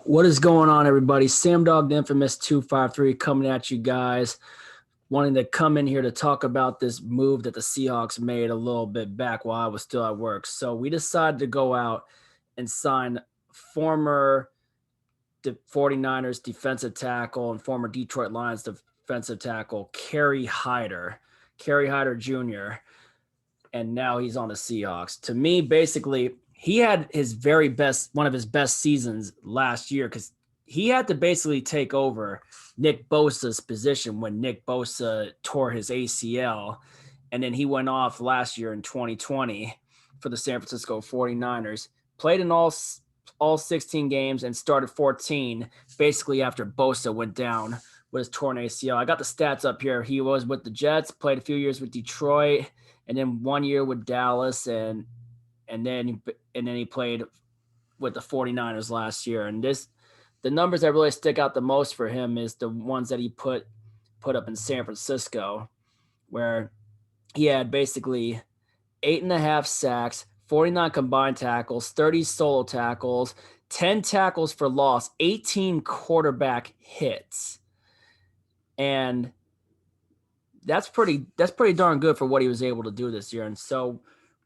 What is going on, everybody? Sam Dog, the infamous 253, coming at you guys, wanting to come in here to talk about this move that the Seahawks made a little bit back while I was still at work. So we decided to go out and sign former 49ers defensive tackle and former Detroit Lions defensive tackle, Kerry Hyder Jr., and now he's on the Seahawks. To me, basically, he had one of his best seasons last year because he had to basically take over Nick Bosa's position when Nick Bosa tore his ACL. And then he went off last year in 2020 for the San Francisco 49ers, played in all 16 games and started 14 basically after Bosa went down with his torn ACL. I got the stats up here. He was with the Jets, played a few years with Detroit, and then 1 year with Dallas, and then he played with the 49ers last year. And the numbers that really stick out the most for him is the ones that he put up in San Francisco, where he had basically 8.5 sacks, 49 combined tackles, 30 solo tackles, 10 tackles for loss, 18 quarterback hits. And that's pretty darn good for what he was able to do this year. And so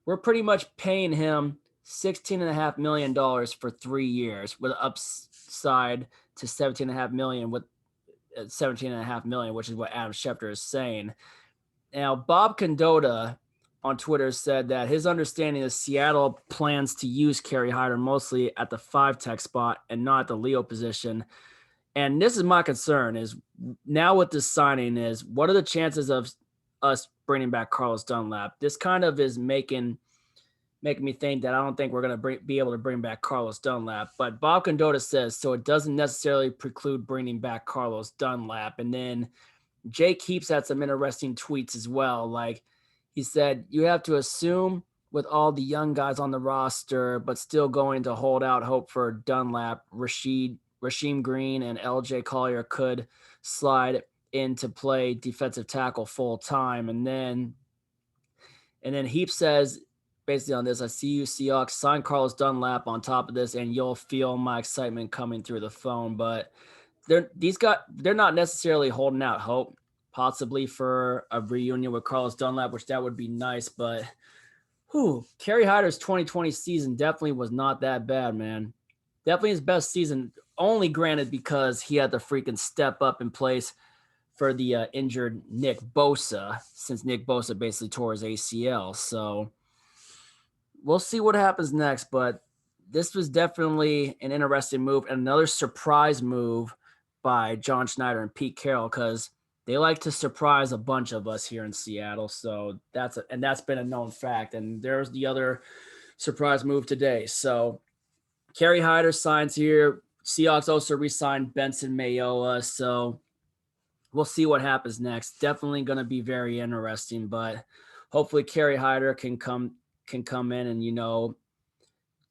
we're pretty much paying him $16.5 million for 3 years with an upside to $17.5 million with $17.5 million, which is what Adam Schefter is saying. Now, Bob Kondoda on Twitter said that his understanding is Seattle plans to use Kerry Hyder mostly at the 5 tech spot and not at the Leo position. And this is my concern is now with this signing is what are the chances of us bringing back Carlos Dunlap? This kind of is making me think that I don't think we're going to be able to bring back Carlos Dunlap. But Bob Kondoda says, so it doesn't necessarily preclude bringing back Carlos Dunlap. And then Jake Heaps had some interesting tweets as well. Like he said, you have to assume with all the young guys on the roster, but still going to hold out hope for Dunlap, Rasheem Green and LJ Collier could slide in to play defensive tackle full time. And then Heap says, basically on this, I see you Seahawks sign Carlos Dunlap on top of this, and you'll feel my excitement coming through the phone. But they're not necessarily holding out hope, possibly for a reunion with Carlos Dunlap, which that would be nice. But Kerry Hyder's 2020 season definitely was not that bad, man. Definitely his best season, only granted because he had to freaking step up in place for the injured Nick Bosa, since Nick Bosa basically tore his ACL. So we'll see what happens next, but this was definitely an interesting move and another surprise move by John Schneider and Pete Carroll because they like to surprise a bunch of us here in Seattle. So that's been a known fact. And there's the other surprise move today. So Kerry Hyder signs here. Seahawks also re-signed Benson Mayowa. So we'll see what happens next. Definitely going to be very interesting, but hopefully Kerry Hyder can come in and,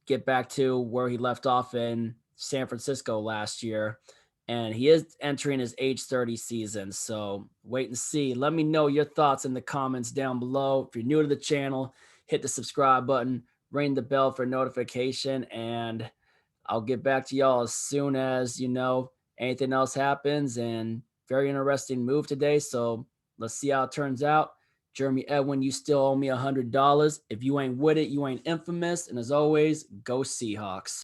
get back to where he left off in San Francisco last year. And he is entering his age 30 season. So wait and see. Let me know your thoughts in the comments down below. If you're new to the channel, hit the subscribe button, ring the bell for notification, and I'll get back to y'all as soon as, anything else happens. And very interesting move today. So let's see how it turns out. Jeremy Edwin, you still owe me $100. If you ain't with it, you ain't infamous. And as always, go Seahawks.